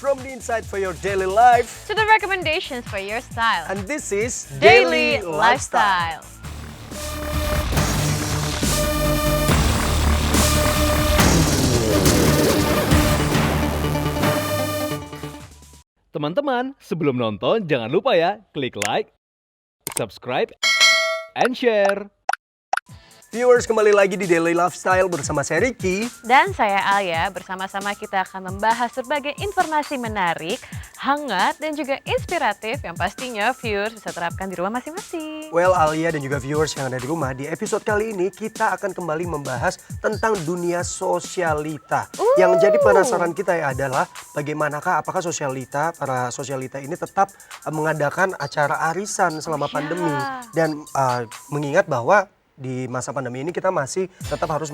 from the inside for your daily life to the recommendations for your style. and this is Daily Lifestyle. Teman-teman, sebelum nonton jangan lupa ya klik like, subscribe, and share. Viewers, kembali lagi di Daily Lifestyle bersama saya Ricky. Dan saya Alia, bersama-sama kita akan membahas berbagai informasi menarik, hangat, dan juga inspiratif yang pastinya viewers bisa terapkan di rumah masing-masing. Well, Alia dan juga viewers yang ada di rumah, di episode kali ini kita akan kembali membahas tentang dunia sosialita. Yang menjadi penasaran kita adalah bagaimanakah, apakah para sosialita ini tetap mengadakan acara arisan selama pandemi. Dan mengingat bahwa di masa pandemi ini kita masih tetap harus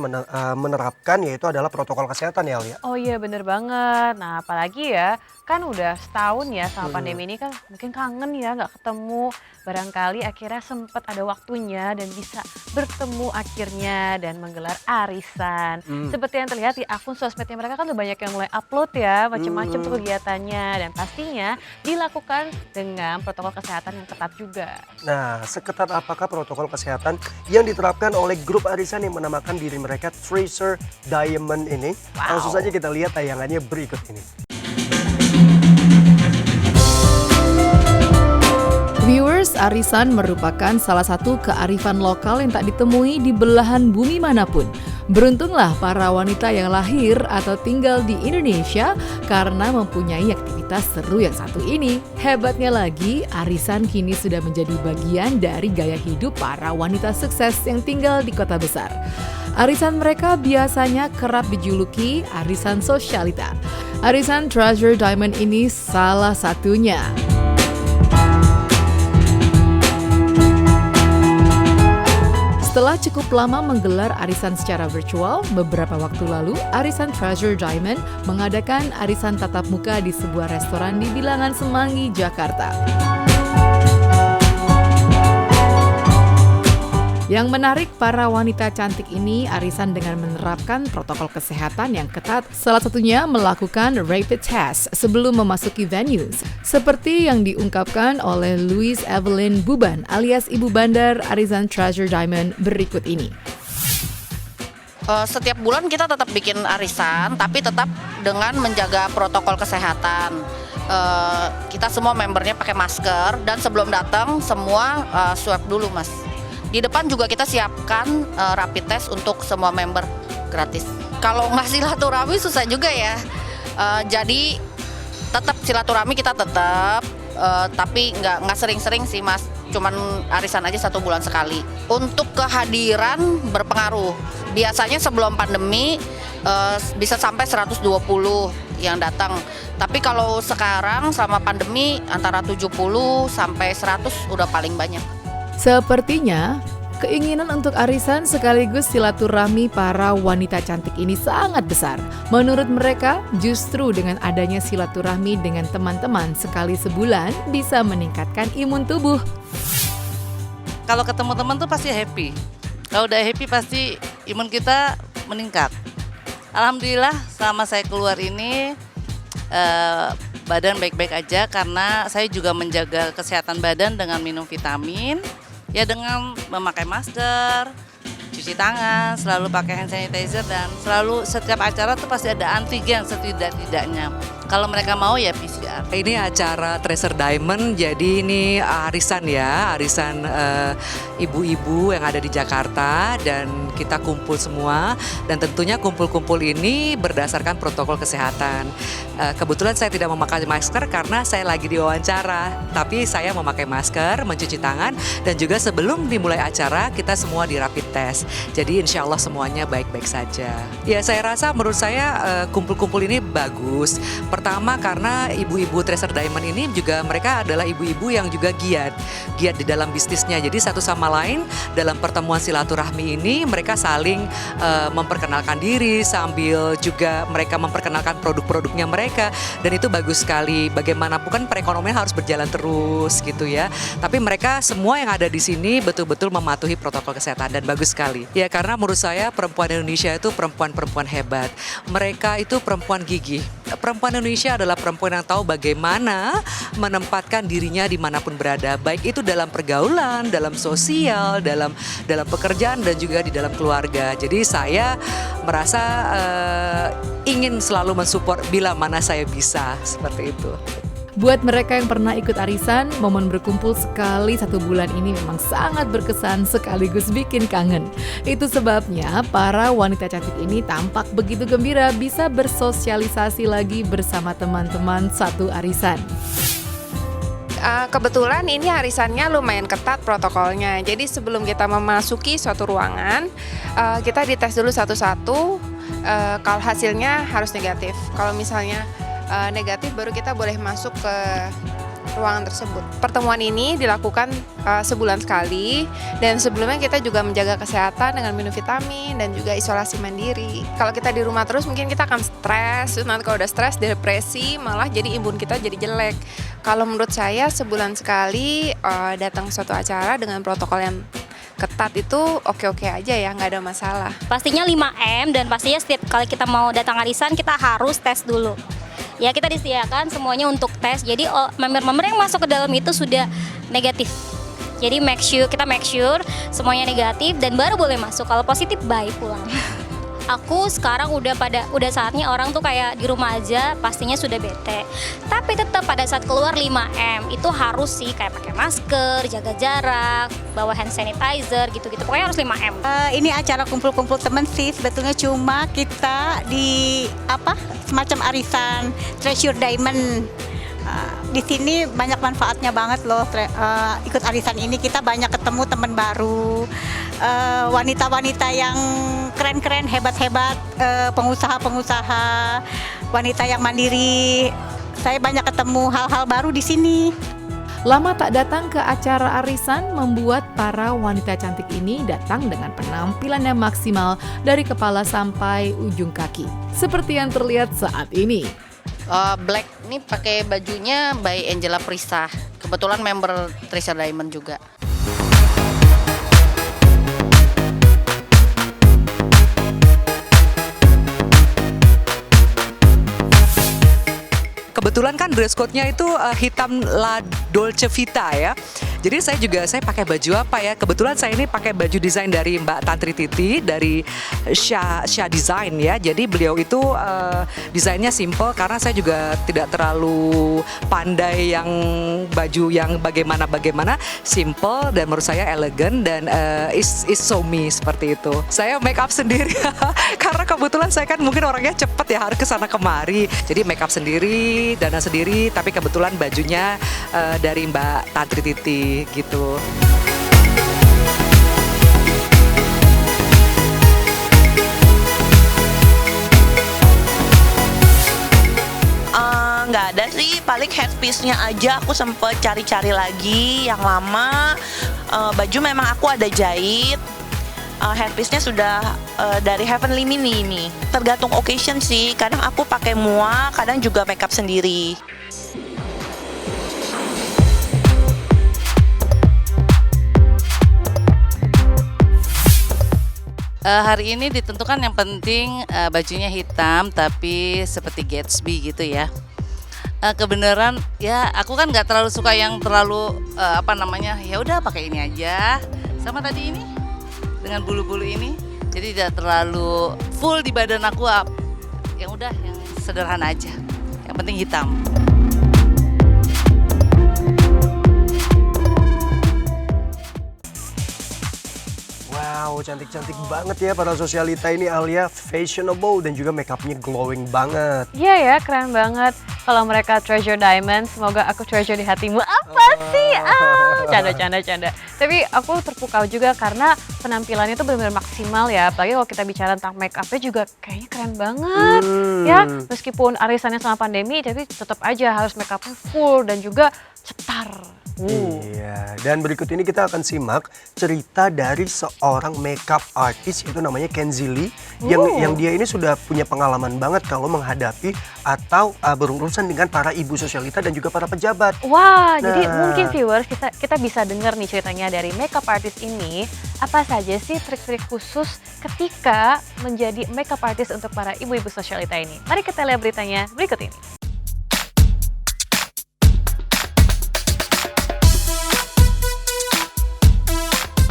menerapkan yaitu adalah protokol kesehatan ya Alia. Oh iya bener banget. Nah apalagi ya kan udah setahun ya sama pandemi ini kan mungkin kangen ya nggak ketemu. Barangkali akhirnya sempat ada waktunya dan bisa bertemu akhirnya dan menggelar arisan. Seperti yang terlihat di akun sosmednya mereka kan udah banyak yang mulai upload ya macam-macam tuh kegiatannya. Dan pastinya dilakukan dengan protokol kesehatan yang ketat juga. Nah, seketat apakah protokol kesehatan yang diterapkan oleh grup arisan yang menamakan diri mereka Tracer Diamond ini? Langsung saja kita lihat tayangannya berikut ini. Viewers, arisan merupakan salah satu kearifan lokal yang tak ditemui di belahan bumi manapun. Beruntunglah para wanita yang lahir atau tinggal di Indonesia karena mempunyai aktivitas seru yang satu ini. Hebatnya lagi, arisan kini sudah menjadi bagian dari gaya hidup para wanita sukses yang tinggal di kota besar. Arisan mereka biasanya kerap dijuluki arisan sosialita. Arisan Treasure Diamond ini salah satunya. Setelah cukup lama menggelar arisan secara virtual, beberapa waktu lalu, arisan Treasure Diamond mengadakan arisan tatap muka di sebuah restoran di Bilangan Semanggi, Jakarta. Yang menarik, para wanita cantik ini arisan dengan menerapkan protokol kesehatan yang ketat, salah satunya melakukan rapid test sebelum memasuki venues. Seperti yang diungkapkan oleh Louise Evelyn Buban alias Ibu Bandar arisan Treasure Diamond berikut ini. Setiap bulan kita tetap bikin arisan, tapi tetap dengan menjaga protokol kesehatan. Kita semua membernya pakai masker dan sebelum datang semua swab dulu mas. Di depan juga kita siapkan rapid test untuk semua member gratis. Kalau nggak silaturahmi susah juga ya. Jadi tetap silaturahmi kita tetap, tapi nggak sering-sering sih mas. Cuman arisan aja 1 bulan sekali. Untuk kehadiran berpengaruh. Biasanya sebelum pandemi bisa sampai 120 yang datang. Tapi kalau sekarang selama pandemi antara 70 sampai 100 udah paling banyak. Sepertinya, keinginan untuk arisan sekaligus silaturahmi para wanita cantik ini sangat besar. Menurut mereka, justru dengan adanya silaturahmi dengan teman-teman sekali sebulan bisa meningkatkan imun tubuh. Kalau ketemu teman tuh pasti happy. Kalau udah happy pasti imun kita meningkat. Alhamdulillah selama saya keluar ini badan baik-baik aja karena saya juga menjaga kesehatan badan dengan minum vitamin. Ya dengan memakai masker, cuci tangan, selalu pakai hand sanitizer dan selalu setiap acara tuh pasti ada antigen setidak-tidaknya. Kalau mereka mau ya PCR. Ini acara Treasure Diamond, jadi ini arisan ya, arisan ibu-ibu yang ada di Jakarta dan kita kumpul semua dan tentunya kumpul-kumpul ini berdasarkan protokol kesehatan. Kebetulan saya tidak memakai masker karena saya lagi diwawancara, tapi saya memakai masker, mencuci tangan dan juga sebelum dimulai acara kita semua di rapid test. Jadi insya Allah semuanya baik-baik saja. Ya saya rasa menurut saya kumpul-kumpul ini bagus. Pertama karena ibu-ibu Treasure Diamond ini juga mereka adalah ibu-ibu yang juga giat di dalam bisnisnya. Jadi satu sama lain dalam pertemuan silaturahmi ini mereka saling memperkenalkan diri sambil juga mereka memperkenalkan produk-produknya mereka dan itu bagus sekali. Bagaimanapun kan perekonomian harus berjalan terus gitu ya. Tapi mereka semua yang ada di sini betul-betul mematuhi protokol kesehatan dan bagus sekali. Ya karena menurut saya perempuan Indonesia itu perempuan-perempuan hebat. Mereka itu perempuan gigih. Perempuan Indonesia adalah perempuan yang tahu bagaimana menempatkan dirinya dimanapun berada, baik itu dalam pergaulan, dalam sosial, dalam pekerjaan dan juga di dalam keluarga. Jadi saya merasa ingin selalu mensupport bila mana saya bisa, seperti itu. Buat mereka yang pernah ikut arisan, momen berkumpul sekali 1 bulan ini memang sangat berkesan sekaligus bikin kangen. Itu sebabnya para wanita cantik ini tampak begitu gembira bisa bersosialisasi lagi bersama teman-teman satu arisan. Kebetulan ini arisannya lumayan ketat protokolnya. Jadi sebelum kita memasuki suatu ruangan, kita dites dulu satu-satu. Kalau hasilnya harus negatif. Kalau misalnya negatif baru kita boleh masuk ke ruangan tersebut. Pertemuan ini dilakukan sebulan sekali dan sebelumnya kita juga menjaga kesehatan dengan minum vitamin dan juga isolasi mandiri. Kalau kita di rumah terus mungkin kita akan stres, nanti kalau udah stres depresi malah jadi imun kita jadi jelek. Kalau menurut saya sebulan sekali datang ke suatu acara dengan protokol yang ketat itu oke-oke aja ya, nggak ada masalah. Pastinya 5M dan pastinya setiap kali kita mau datang arisan kita harus tes dulu. Ya kita disediakan semuanya untuk tes. Jadi member-member yang masuk ke dalam itu sudah negatif. Jadi kita make sure semuanya negatif dan baru boleh masuk. Kalau positif bye pulang. Aku sekarang udah saatnya orang tuh kayak di rumah aja pastinya sudah bete. Tapi tetap pada saat keluar 5M itu harus sih kayak pakai masker, jaga jarak, bawa hand sanitizer gitu-gitu. Pokoknya harus 5M. Ini acara kumpul-kumpul temen sih sebetulnya, cuma kita di semacam arisan Treasure Diamond. Di sini banyak manfaatnya banget loh, ikut arisan ini kita banyak ketemu teman baru, wanita-wanita yang keren-keren, hebat-hebat, pengusaha-pengusaha, wanita yang mandiri. Saya banyak ketemu hal-hal baru di sini. Lama tak datang ke acara arisan membuat para wanita cantik ini datang dengan penampilan yang maksimal dari kepala sampai ujung kaki. Seperti yang terlihat saat ini. Black ini pakai bajunya by Angela Prisa. Kebetulan member Treasure Diamond juga. Kebetulan kan dress code-nya itu hitam La Dolce Vita ya. Jadi saya pakai baju apa ya? Kebetulan saya ini pakai baju desain dari Mbak Tantri Titi dari Sha Design ya. Jadi beliau itu desainnya simple karena saya juga tidak terlalu pandai yang baju yang bagaimana, simple dan menurut saya elegan dan is so me seperti itu. Saya make up sendiri karena kebetulan saya kan mungkin orangnya cepet ya harus kesana kemari. Jadi make up sendiri, dana sendiri, tapi kebetulan bajunya dari Mbak Tantri Titi gitu. Nggak ada sih, paling headpiece-nya aja aku sempet cari-cari lagi yang lama. Baju memang aku ada jahit. Headpiece-nya sudah dari Heavenly Mini ini. Tergantung occasion sih, kadang aku pakai mua, kadang juga makeup sendiri. Hari ini ditentukan yang penting bajunya hitam tapi seperti Gatsby gitu ya. Kebenaran ya aku kan nggak terlalu suka yang terlalu ya udah pakai ini aja sama tadi ini dengan bulu-bulu ini, jadi tidak terlalu full di badan aku, yang udah yang sederhana aja, yang penting hitam. Wow, cantik-cantik banget ya para sosialita ini, Alia fashionable dan juga makeupnya glowing banget. Iya ya, keren banget. Kalau mereka Treasure Diamond, semoga aku treasure di hatimu. Apa sih? Canda. Tapi aku terpukau juga karena penampilannya itu benar-benar maksimal ya. Apalagi kalau kita bicara tentang make upnya juga kayaknya keren banget. Ya, meskipun arisannya sama pandemi, tapi tetap aja harus make upnya full dan juga cetar. Iya, dan berikut ini kita akan simak cerita dari seorang makeup artist, itu namanya Kenzi Lee, yang dia ini sudah punya pengalaman banget kalau menghadapi atau berurusan dengan para ibu sosialita dan juga para pejabat. Wah, jadi mungkin viewers kita bisa dengar nih ceritanya dari makeup artist ini. Apa saja sih trik-trik khusus ketika menjadi makeup artist untuk para ibu-ibu sosialita ini? Mari kita lihat beritanya berikut ini.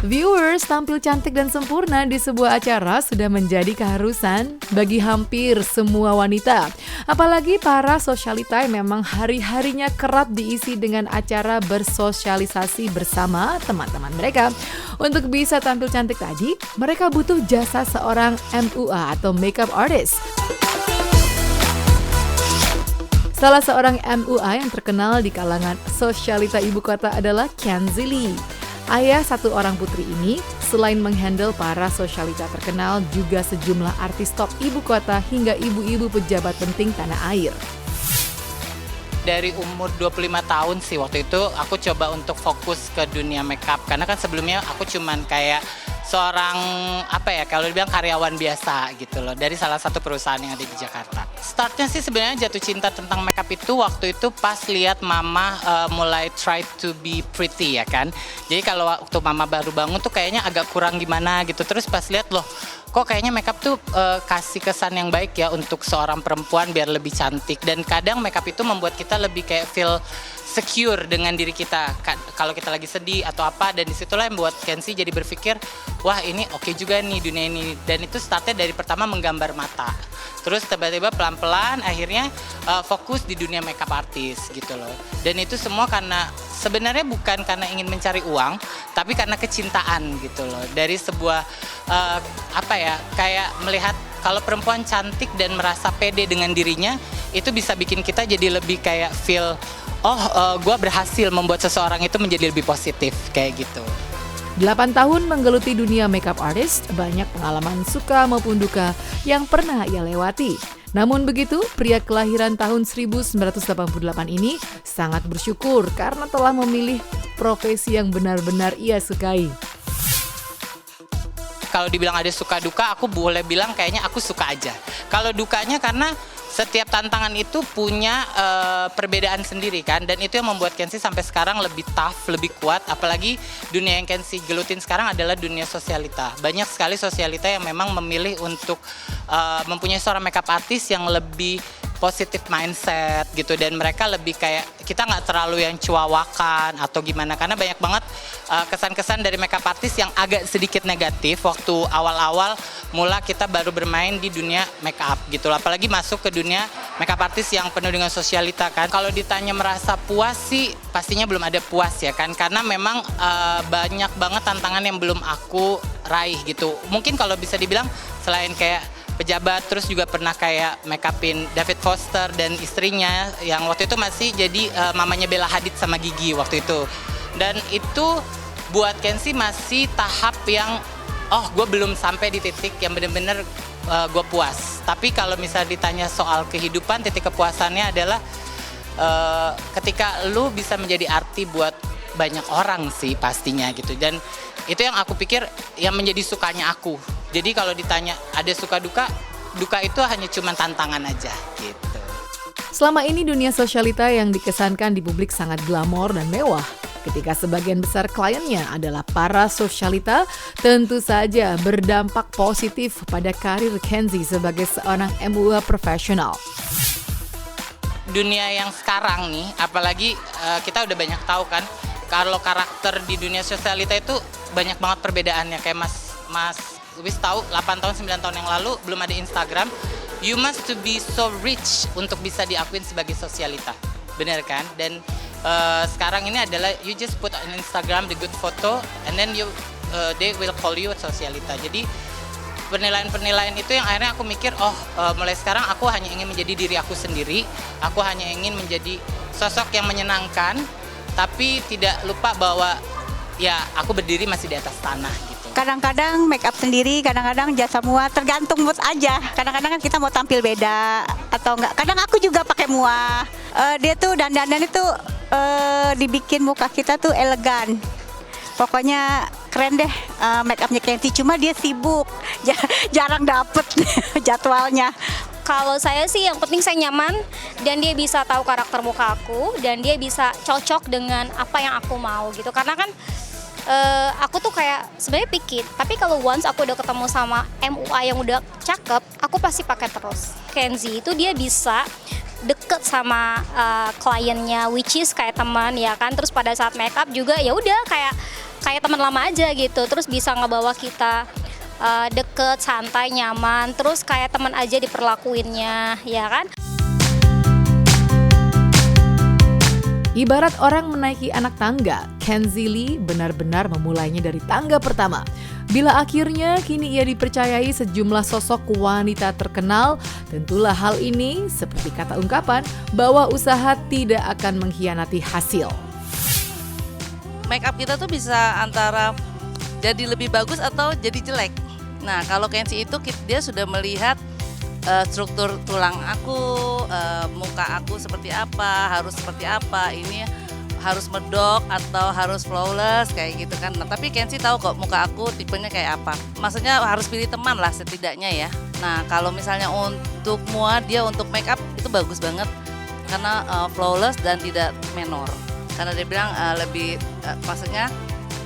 Viewers, tampil cantik dan sempurna di sebuah acara sudah menjadi keharusan bagi hampir semua wanita. Apalagi para sosialita yang memang hari-harinya kerap diisi dengan acara bersosialisasi bersama teman-teman mereka. Untuk bisa tampil cantik tadi, mereka butuh jasa seorang MUA atau makeup artist. Salah seorang MUA yang terkenal di kalangan sosialita ibu kota adalah Kenzie Lee. Ayah satu orang putri ini, selain menghandle para sosialita terkenal, juga sejumlah artis top ibu kota hingga ibu-ibu pejabat penting tanah air. Dari umur 25 tahun sih waktu itu aku coba untuk fokus ke dunia makeup. Karena kan sebelumnya aku cuman kayak seorang kalau dibilang karyawan biasa gitu loh, dari salah satu perusahaan yang ada di Jakarta. Startnya sih sebenarnya jatuh cinta tentang makeup itu waktu itu pas lihat mama mulai try to be pretty ya kan. Jadi kalau waktu mama baru bangun tuh kayaknya agak kurang gimana gitu. Terus pas lihat loh, kok kayaknya makeup tuh kasih kesan yang baik ya untuk seorang perempuan biar lebih cantik. Dan kadang makeup itu membuat kita lebih kayak feel secure dengan diri kita kalau kita lagi sedih atau apa, dan disitulah yang buat Kenzie jadi berpikir, wah ini oke juga nih dunia ini. Dan itu startnya dari pertama menggambar mata, terus tiba-tiba pelan-pelan akhirnya fokus di dunia makeup artist gitu loh. Dan itu semua karena sebenarnya bukan karena ingin mencari uang, tapi karena kecintaan gitu loh, dari sebuah kayak melihat kalau perempuan cantik dan merasa pede dengan dirinya, itu bisa bikin kita jadi lebih kayak feel gue berhasil membuat seseorang itu menjadi lebih positif, kayak gitu. 8 tahun menggeluti dunia makeup artist, banyak pengalaman suka maupun duka yang pernah ia lewati. Namun begitu, pria kelahiran tahun 1988 ini sangat bersyukur karena telah memilih profesi yang benar-benar ia sukai. Kalau dibilang ada suka duka, aku boleh bilang kayaknya aku suka aja. Kalau dukanya karena setiap tantangan itu punya perbedaan sendiri kan, dan itu yang membuat Kenzie sampai sekarang lebih tough, lebih kuat. Apalagi dunia yang Kenzie gelutin sekarang adalah dunia sosialita. Banyak sekali sosialita yang memang memilih untuk mempunyai seorang makeup artist yang lebih positif mindset gitu, dan mereka lebih kayak kita nggak terlalu yang cuawakan atau gimana, karena banyak banget kesan-kesan dari makeup artist yang agak sedikit negatif waktu awal-awal mula kita baru bermain di dunia makeup gitu, apalagi masuk ke dunia makeup artist yang penuh dengan sosialita kan. Kalau ditanya merasa puas sih pastinya belum ada puas ya kan, karena memang banyak banget tantangan yang belum aku raih gitu. Mungkin kalau bisa dibilang selain kayak pejabat, terus juga pernah kayak make upin David Foster dan istrinya yang waktu itu masih jadi mamanya Bella Hadid sama Gigi waktu itu. Dan itu buat Kenzie masih tahap yang gue belum sampai di titik yang benar-benar gue puas. Tapi kalau misalnya ditanya soal kehidupan, titik kepuasannya adalah ketika lu bisa menjadi arti buat banyak orang sih pastinya gitu. Dan itu yang aku pikir yang menjadi sukanya aku. Jadi kalau ditanya ada suka duka, duka itu hanya cuma tantangan aja gitu. Selama ini dunia sosialita yang dikesankan di publik sangat glamor dan mewah. Ketika sebagian besar kliennya adalah para sosialita, tentu saja berdampak positif pada karir Kenzie sebagai seorang MUA profesional. Dunia yang sekarang nih, apalagi kita udah banyak tahu kan, kalau karakter di dunia sosialita itu banyak banget perbedaannya. Kayak Mas Luis tahu 8 tahun 9 tahun yang lalu belum ada Instagram. You must to be so rich untuk bisa diakuin sebagai sosialita, bener kan? Dan sekarang ini adalah you just put on Instagram the good photo and then they will call you sosialita. Jadi penilaian-penilaian itu yang akhirnya aku mikir, mulai sekarang aku hanya ingin menjadi diri aku sendiri. Aku hanya ingin menjadi sosok yang menyenangkan, tapi tidak lupa bahwa ya aku berdiri masih di atas tanah gitu. Kadang-kadang make up sendiri, kadang-kadang jasa mua, tergantung mood aja. Kadang-kadang kan kita mau tampil beda atau enggak. Kadang aku juga pakai mua. Dia tuh dandanan itu dibikin muka kita tuh elegan. Pokoknya keren deh make upnya Kenzie. Cuma dia sibuk, jarang dapet jadwalnya. Kalau saya sih yang penting saya nyaman dan dia bisa tahu karakter muka aku dan dia bisa cocok dengan apa yang aku mau gitu. Karena kan aku tuh kayak sebenarnya picky, tapi kalau once aku udah ketemu sama MUA yang udah cakep, aku pasti pakai terus. Kenzie itu dia bisa deket sama kliennya, which is kayak teman ya kan. Terus pada saat make up juga ya udah kayak teman lama aja gitu. Terus bisa ngebawa kita deket, santai, nyaman. Terus kayak teman aja diperlakuinnya ya kan. Ibarat orang menaiki anak tangga, Kenzie Lee benar-benar memulainya dari tangga pertama. Bila akhirnya kini ia dipercayai sejumlah sosok wanita terkenal, tentulah hal ini seperti kata ungkapan bahwa usaha tidak akan mengkhianati hasil. Make up kita tuh bisa antara jadi lebih bagus atau jadi jelek. Nah, kalau Kenzie itu dia sudah melihat struktur tulang aku, muka aku seperti apa, harus seperti apa, ini harus medok atau harus flawless kayak gitu kan. Nah, tapi Kenzie tahu kok muka aku tipenya kayak apa. Maksudnya harus pilih teman lah setidaknya ya. Nah, kalau misalnya untuk mua, dia untuk make up itu bagus banget karena flawless dan tidak menor. Karena dia bilang lebih maksudnya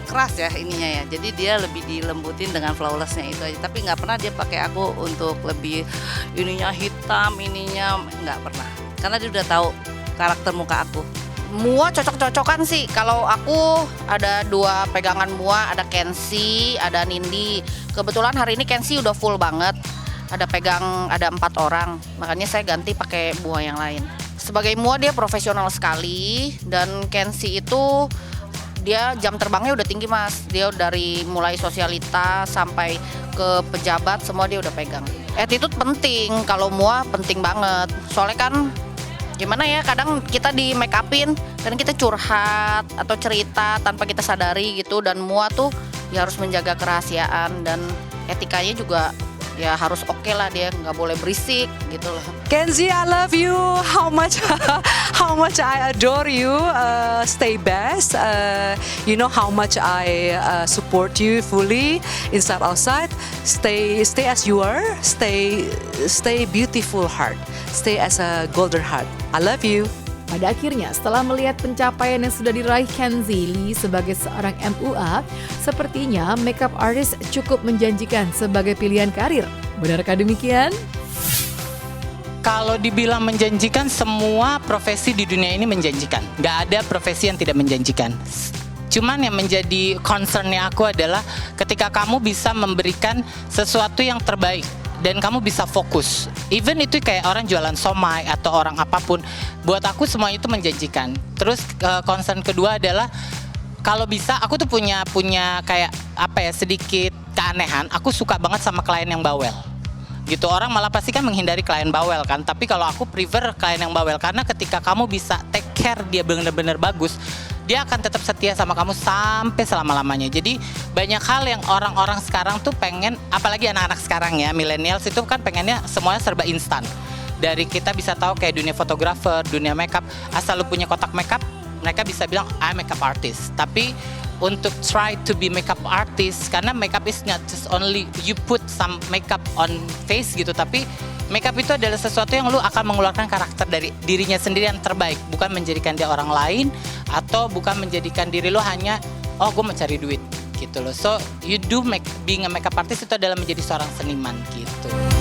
keras ya ininya ya, jadi dia lebih dilembutin dengan flawlessnya itu aja. Tapi nggak pernah dia pakai aku untuk lebih ininya hitam, ininya nggak pernah, karena dia udah tahu karakter muka aku. Mua cocok-cocokan sih. Kalau aku ada 2 pegangan mua, ada Kenzie, ada Nindi. Kebetulan hari ini Kenzie udah full banget, ada 4 orang, makanya saya ganti pakai mua yang lain. Sebagai mua dia profesional sekali, dan Kenzie itu dia jam terbangnya udah tinggi Mas. Dia dari mulai sosialita sampai ke pejabat semua dia udah pegang. Attitude penting, kalau mua penting banget. Soalnya kan gimana ya, kadang kita di make upin, kadang kita curhat atau cerita tanpa kita sadari gitu. Dan mua tuh ya harus menjaga kerahasiaan dan etikanya juga ya harus oke lah, dia nggak boleh berisik gitu loh. Kenzie, I love you. How much I adore you. Stay best. You know how much I support you fully inside outside. Stay as you are. Stay beautiful heart. Stay as a golden heart. I love you. Pada akhirnya, setelah melihat pencapaian yang sudah diraih Kenzie Lee sebagai seorang MUA, sepertinya makeup artist cukup menjanjikan sebagai pilihan karir. Benarkah demikian? Kalau dibilang menjanjikan, semua profesi di dunia ini menjanjikan. Nggak ada profesi yang tidak menjanjikan. Cuman yang menjadi concernnya aku adalah ketika kamu bisa memberikan sesuatu yang terbaik dan kamu bisa fokus. Even itu kayak orang jualan somai atau orang apapun, buat aku semua itu menjanjikan. Terus concern kedua adalah kalau bisa, aku tuh punya kayak apa ya, sedikit keanehan. Aku suka banget sama klien yang bawel gitu. Orang malah pasti kan menghindari klien bawel kan, tapi kalau aku prefer klien yang bawel, karena ketika kamu bisa take care dia benar-benar bagus, dia akan tetap setia sama kamu sampai selama-lamanya. Jadi banyak hal yang orang-orang sekarang tuh pengen, apalagi anak-anak sekarang ya, millennials itu kan pengennya semuanya serba instan. Dari kita bisa tahu kayak dunia fotografer, dunia makeup, asal lu punya kotak makeup, mereka bisa bilang I'm makeup artist. Tapi untuk try to be makeup artist, karena makeup is not just only you put some makeup on face gitu, tapi makeup itu adalah sesuatu yang lu akan mengeluarkan karakter dari dirinya sendiri yang terbaik, bukan menjadikan dia orang lain atau bukan menjadikan diri lu hanya gue mau cari duit gitu loh. So you do being a makeup artist itu adalah menjadi seorang seniman gitu.